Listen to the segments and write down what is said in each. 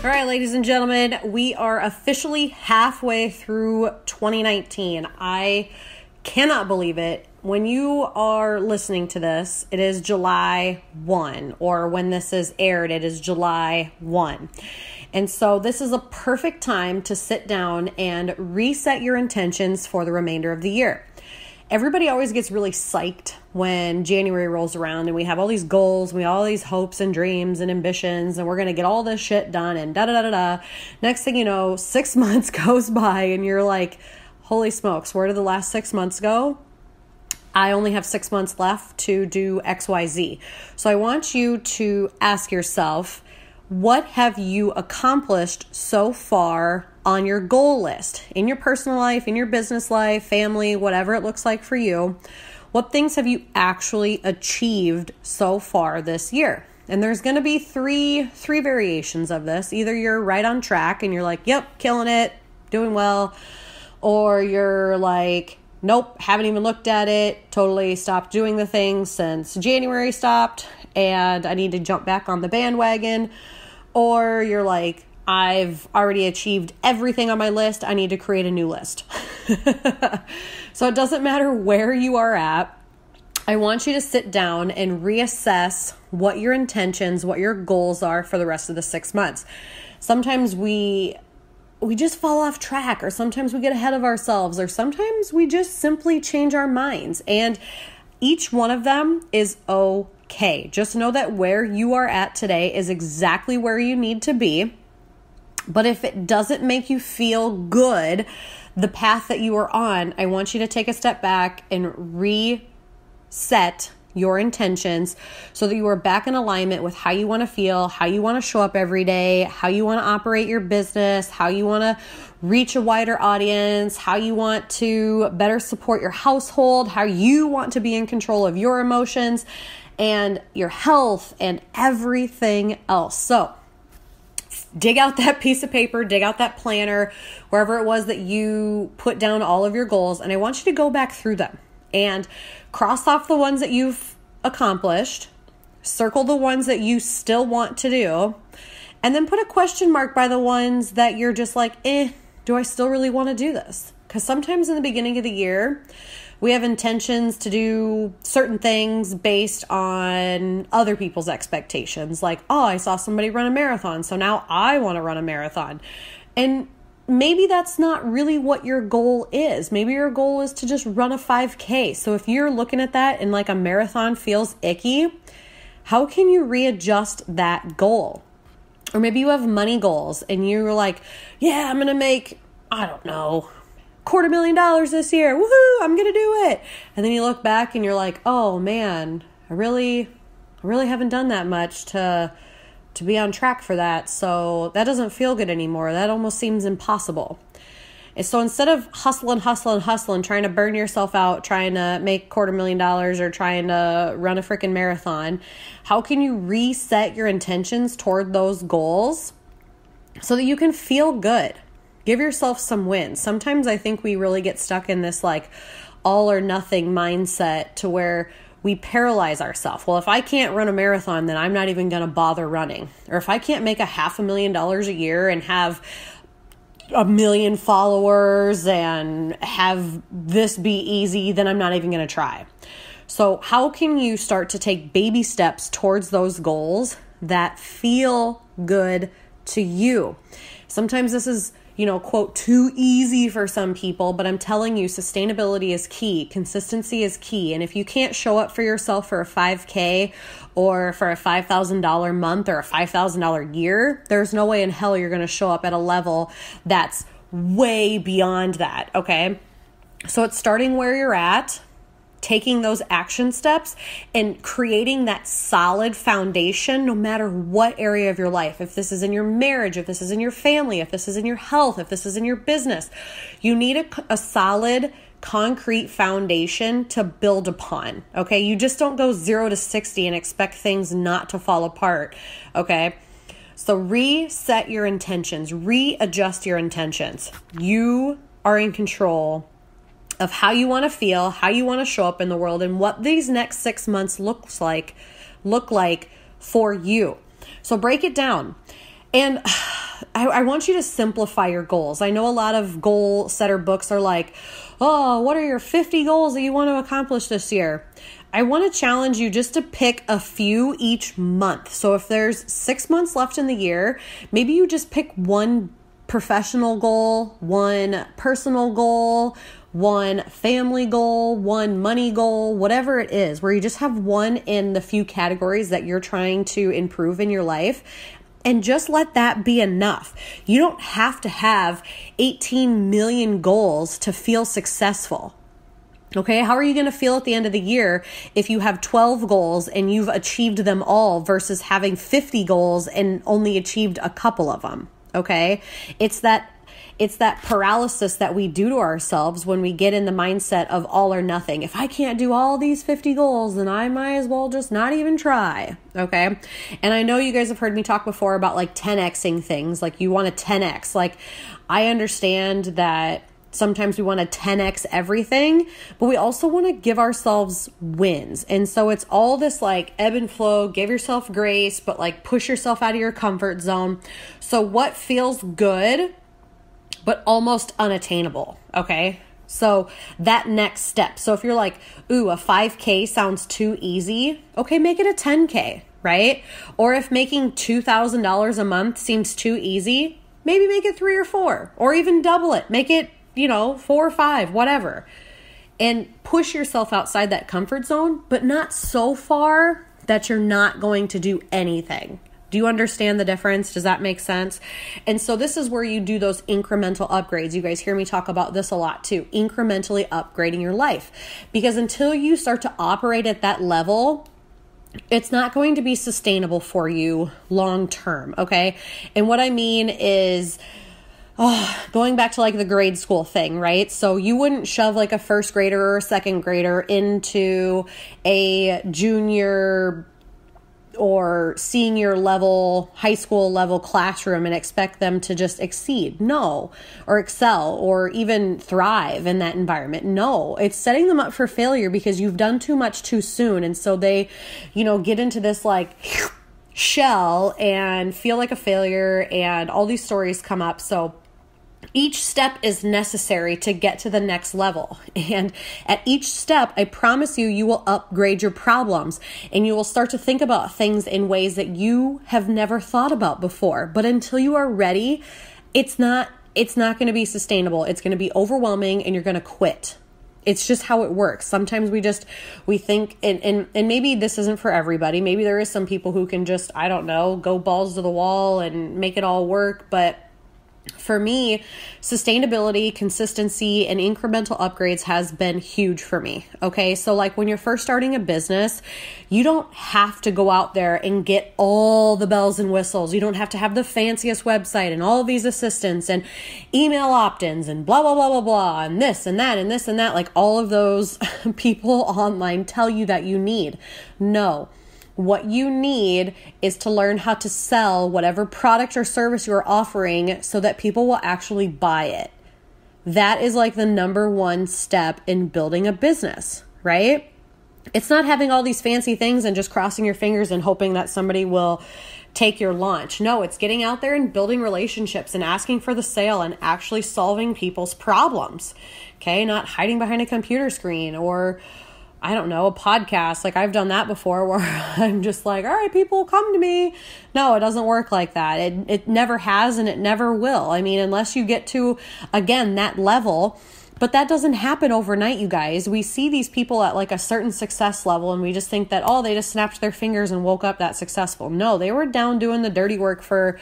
All right, ladies and gentlemen, we are officially halfway through 2019. I cannot believe it. When you are listening to this, it is July 1, or when this is aired, it is July 1. And so this is a perfect time to sit down and reset your intentions for the remainder of the year. Everybody always gets really psyched when January rolls around and we have all these goals, we have all these hopes and dreams and ambitions, and we're going to get all this shit done and da-da-da-da-da. Next thing you know, 6 months goes by and you're like, holy smokes, where did the last 6 months go? I only have 6 months left to do XYZ. So I want you to ask yourself, what have you accomplished so far on your goal list, in your personal life, in your business life, family, whatever it looks like for you? What things have you actually achieved so far this year? And there's going to be three variations of this. Either you're right on track and you're like, yep, killing it, doing well. Or you're like, nope, haven't even looked at it, totally stopped doing the things since January stopped and I need to jump back on the bandwagon. Or you're like, I've already achieved everything on my list. I need to create a new list. So it doesn't matter where you are at. I want you to sit down and reassess what your intentions, what your goals are for the rest of the 6 months. Sometimes we just fall off track, or sometimes we get ahead of ourselves, or sometimes we just simply change our minds. And each one of them is okay. Just know that where you are at today is exactly where you need to be. But if it doesn't make you feel good, the path that you are on, I want you to take a step back and reset your intentions so that you are back in alignment with how you want to feel, how you want to show up every day, how you want to operate your business, how you want to reach a wider audience, how you want to better support your household, how you want to be in control of your emotions and your health and everything else. So dig out that piece of paper, dig out that planner, wherever it was that you put down all of your goals, and I want you to go back through them and cross off the ones that you've accomplished, circle the ones that you still want to do, and then put a question mark by the ones that you're just like, do I still really want to do this? Because sometimes in the beginning of the year, we have intentions to do certain things based on other people's expectations. Like, oh, I saw somebody run a marathon, so now I want to run a marathon. And maybe that's not really what your goal is. Maybe your goal is to just run a 5K. So if you're looking at that and like a marathon feels icky, how can you readjust that goal? Or maybe you have money goals and you're like, yeah, I'm going to make, I don't know, $250,000 this year. Woohoo, I'm going to do it. And then you look back and you're like, oh man, I really haven't done that much to be on track for that. So that doesn't feel good anymore. That almost seems impossible. And so instead of hustling, trying to burn yourself out, trying to make $250,000 or trying to run a freaking marathon, how can you reset your intentions toward those goals so that you can feel good? Give yourself some wins. Sometimes I think we really get stuck in this like all or nothing mindset to where we paralyze ourselves. Well, if I can't run a marathon, then I'm not even going to bother running. Or if I can't make $500,000 a year and have 1 million followers and have this be easy, then I'm not even going to try. So how can you start to take baby steps towards those goals that feel good to you? Sometimes this is, quote, too easy for some people, but I'm telling you, sustainability is key. Consistency is key. And if you can't show up for yourself for a 5K or for a $5,000 month or a $5,000 year, there's no way in hell you're going to show up at a level that's way beyond that. Okay. So it's starting where you're at, taking those action steps and creating that solid foundation no matter what area of your life. If this is in your marriage, if this is in your family, if this is in your health, if this is in your business, you need a solid, concrete foundation to build upon. Okay. You just don't go 0 to 60 and expect things not to fall apart. Okay. So reset your intentions, readjust your intentions. You are in control of how you want to feel, how you want to show up in the world, and what these next 6 months look like for you. So break it down. And I want you to simplify your goals. I know a lot of goal setter books are like, oh, what are your 50 goals that you want to accomplish this year? I want to challenge you just to pick a few each month. So if there's 6 months left in the year, maybe you just pick one professional goal, one personal goal, one family goal, one money goal, whatever it is, where you just have one in the few categories that you're trying to improve in your life. And just let that be enough. You don't have to have 18 million goals to feel successful. Okay, how are you going to feel at the end of the year if you have 12 goals and you've achieved them all versus having 50 goals and only achieved a couple of them? Okay, it's that paralysis that we do to ourselves when we get in the mindset of all or nothing. If I can't do all these 50 goals, then I might as well just not even try. Okay. And I know you guys have heard me talk before about like 10xing things. Like you want to 10x. Like I understand that sometimes we want to 10x everything, but we also want to give ourselves wins. And so it's all this like ebb and flow, give yourself grace, but like push yourself out of your comfort zone. So what feels good but almost unattainable, okay? So that next step. So if you're like, ooh, a 5K sounds too easy, okay, make it a 10K, right? Or if making $2,000 a month seems too easy, maybe make it 3 or 4, or even double it. Make it, 4 or 5, whatever. And push yourself outside that comfort zone, but not so far that you're not going to do anything. Do you understand the difference? Does that make sense? And so this is where you do those incremental upgrades. You guys hear me talk about this a lot too, incrementally upgrading your life. Because until you start to operate at that level, it's not going to be sustainable for you long term, okay? And what I mean is, going back to like the grade school thing, right? So you wouldn't shove like a first grader or a second grader into a junior or senior level, high school level classroom and expect them to just exceed. No. Or excel or even thrive in that environment. No. It's setting them up for failure because you've done too much too soon. And so they, get into this like shell and feel like a failure and all these stories come up. So each step is necessary to get to the next level. And at each step, I promise you, you will upgrade your problems and you will start to think about things in ways that you have never thought about before. But until you are ready, it's not going to be sustainable. It's going to be overwhelming and you're going to quit. It's just how it works. Sometimes we think, and maybe this isn't for everybody. Maybe there is some people who can just, go balls to the wall and make it all work. But for me, sustainability, consistency, and incremental upgrades has been huge for me. Okay. So like when you're first starting a business, you don't have to go out there and get all the bells and whistles. You don't have to have the fanciest website and all of these assistants and email opt-ins and blah, blah, blah, blah, blah, and this and that and this and that. Like all of those people online tell you that you need. No. What you need is to learn how to sell whatever product or service you're offering so that people will actually buy it. That is like the number one step in building a business, right? It's not having all these fancy things and just crossing your fingers and hoping that somebody will take your launch. No, it's getting out there and building relationships and asking for the sale and actually solving people's problems. Okay, not hiding behind a computer screen or a podcast. Like I've done that before where I'm just like, all right, people come to me. No, it doesn't work like that. It never has and it never will. I mean, unless you get to, again, that level, but that doesn't happen overnight, you guys. We see these people at like a certain success level and we just think that, they just snapped their fingers and woke up that successful. No, they were down doing the dirty work for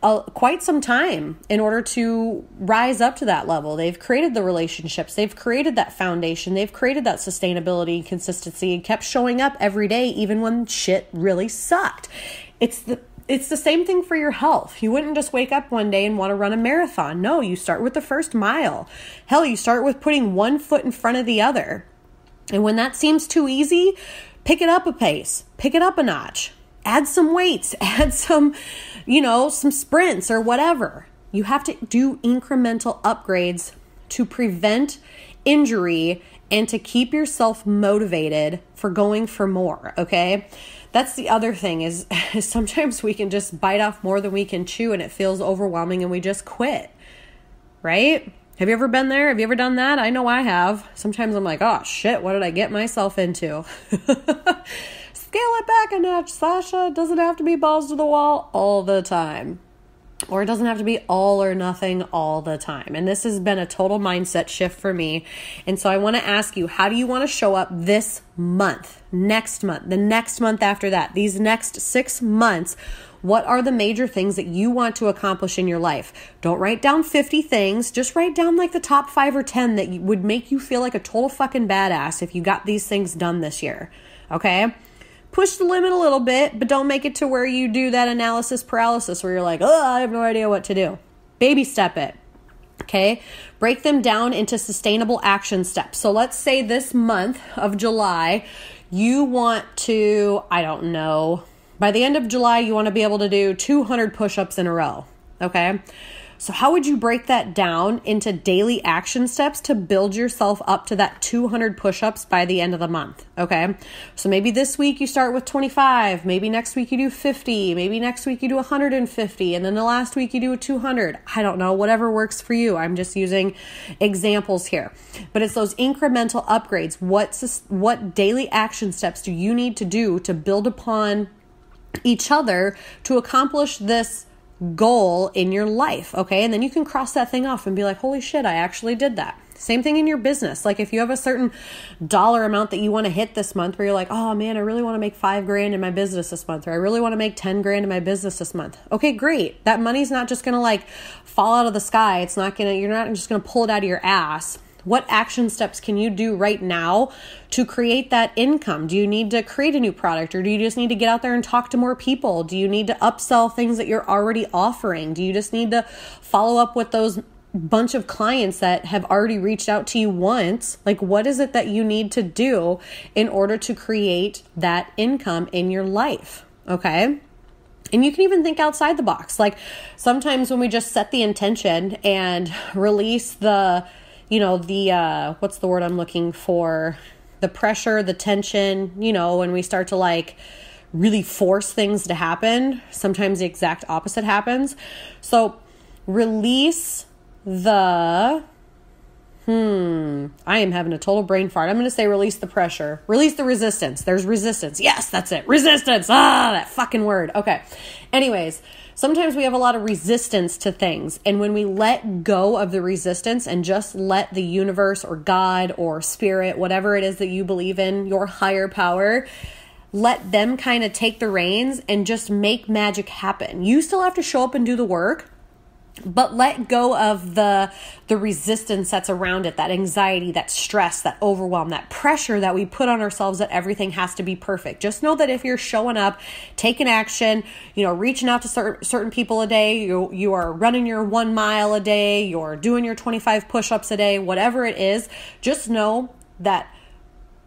quite some time in order to rise up to that level. They've created the relationships. They've created that foundation. They've created that sustainability and consistency and kept showing up every day, even when shit really sucked. It's the same thing for your health. You wouldn't just wake up one day and want to run a marathon. No, you start with the first mile. Hell, you start with putting one foot in front of the other. And when that seems too easy, pick it up a pace, pick it up a notch. Add some weights, add some sprints or whatever. You have to do incremental upgrades to prevent injury and to keep yourself motivated for going for more, okay? That's the other thing is sometimes we can just bite off more than we can chew and it feels overwhelming and we just quit, right? Have you ever been there? Have you ever done that? I know I have. Sometimes I'm like, oh shit, what did I get myself into? Scale it back a notch, Sasha. It doesn't have to be balls to the wall all the time. Or it doesn't have to be all or nothing all the time. And this has been a total mindset shift for me. And so I want to ask you, how do you want to show up this month, next month, the next month after that, these next 6 months? What are the major things that you want to accomplish in your life? Don't write down 50 things. Just write down like the top 5 or 10 that would make you feel like a total fucking badass if you got these things done this year. Okay? Push the limit a little bit, but don't make it to where you do that analysis paralysis where you're like, oh, I have no idea what to do. Baby step it. Okay? Break them down into sustainable action steps. So let's say this month of July, you want to, I don't know, by the end of July, you want to be able to do 200 push-ups in a row. Okay? So how would you break that down into daily action steps to build yourself up to that 200 push-ups by the end of the month? Okay. So maybe this week you start with 25, maybe next week you do 50, maybe next week you do 150, and then the last week you do a 200. I don't know, whatever works for you. I'm just using examples here, but it's those incremental upgrades. What daily action steps do you need to do to build upon each other to accomplish this goal in your life, okay? And then you can cross that thing off and be like, holy shit, I actually did that. Same thing in your business. Like if you have a certain dollar amount that you want to hit this month where you're like, oh man, I really want to make $5,000 in my business this month, or I really want to make $10,000 in my business this month. Okay, great. That money's not just going to like fall out of the sky. You're not just going to pull it out of your ass. What action steps can you do right now to create that income? Do you need to create a new product, or do you just need to get out there and talk to more people? Do you need to upsell things that you're already offering? Do you just need to follow up with those bunch of clients that have already reached out to you once? Like, what is it that you need to do in order to create that income in your life? Okay. And you can even think outside the box. Like sometimes when we just set the intention and release what's the word I'm looking for? The pressure, the tension, when we start to like really force things to happen, sometimes the exact opposite happens. So release I am having a total brain fart. I'm going to say release the pressure, release the resistance. There's resistance. Yes, that's it. Resistance. That fucking word. Okay. Anyways, sometimes we have a lot of resistance to things. And when we let go of the resistance and just let the universe or God or spirit, whatever it is that you believe in, your higher power, let them kind of take the reins and just make magic happen. You still have to show up and do the work, but let go of the resistance that's around it, that anxiety, that stress, that overwhelm, that pressure that we put on ourselves that everything has to be perfect. Just know that if you're showing up, taking action, reaching out to certain people a day, you are running your 1 mile a day, you're doing your 25 push-ups a day, whatever it is, just know that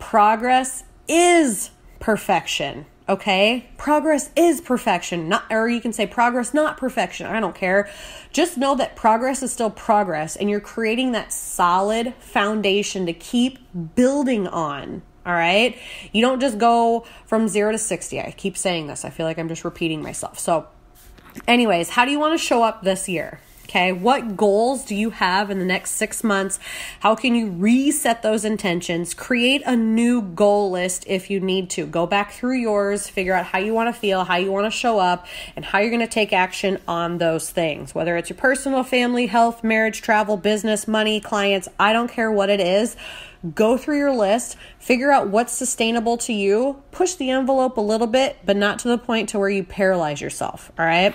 progress is perfection. Okay? Progress is perfection. Or you can say progress, not perfection. I don't care. Just know that progress is still progress, and you're creating that solid foundation to keep building on. All right? You don't just go from 0 to 60. I keep saying this. I feel like I'm just repeating myself. So anyways, how do you want to show up this year? Okay, what goals do you have in the next 6 months? How can you reset those intentions? Create a new goal list if you need to. Go back through yours, figure out how you want to feel, how you want to show up, and how you're going to take action on those things. Whether it's your personal, family, health, marriage, travel, business, money, clients, I don't care what it is. Go through your list, figure out what's sustainable to you, push the envelope a little bit, but not to the point to where you paralyze yourself, all right?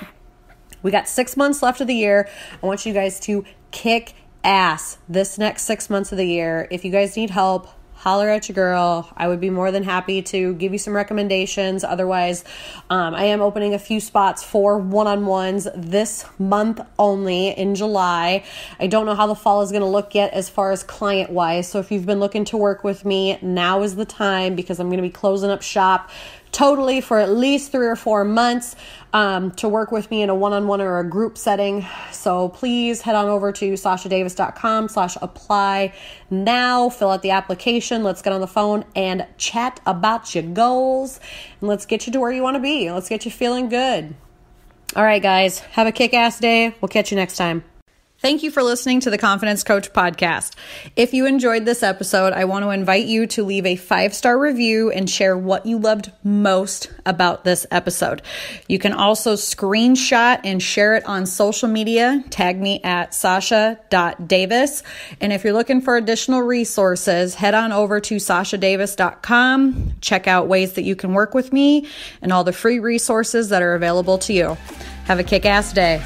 We got 6 months left of the year. I want you guys to kick ass this next 6 months of the year. If you guys need help, holler at your girl. I would be more than happy to give you some recommendations. Otherwise, I am opening a few spots for one-on-ones this month only in July. I don't know how the fall is going to look yet as far as client-wise. So if you've been looking to work with me, now is the time, because I'm going to be closing up shop totally for at least 3 or 4 months to work with me in a one-on-one or a group setting. So please head on over to sashadavis.com/apply now. Fill out the application. Let's get on the phone and chat about your goals. And let's get you to where you want to be. Let's get you feeling good. All right, guys. Have a kick-ass day. We'll catch you next time. Thank you for listening to the Confidence Coach podcast. If you enjoyed this episode, I want to invite you to leave a 5-star review and share what you loved most about this episode. You can also screenshot and share it on social media. Tag me at sasha.davis. And if you're looking for additional resources, head on over to sashadavis.com. Check out ways that you can work with me and all the free resources that are available to you. Have a kick-ass day.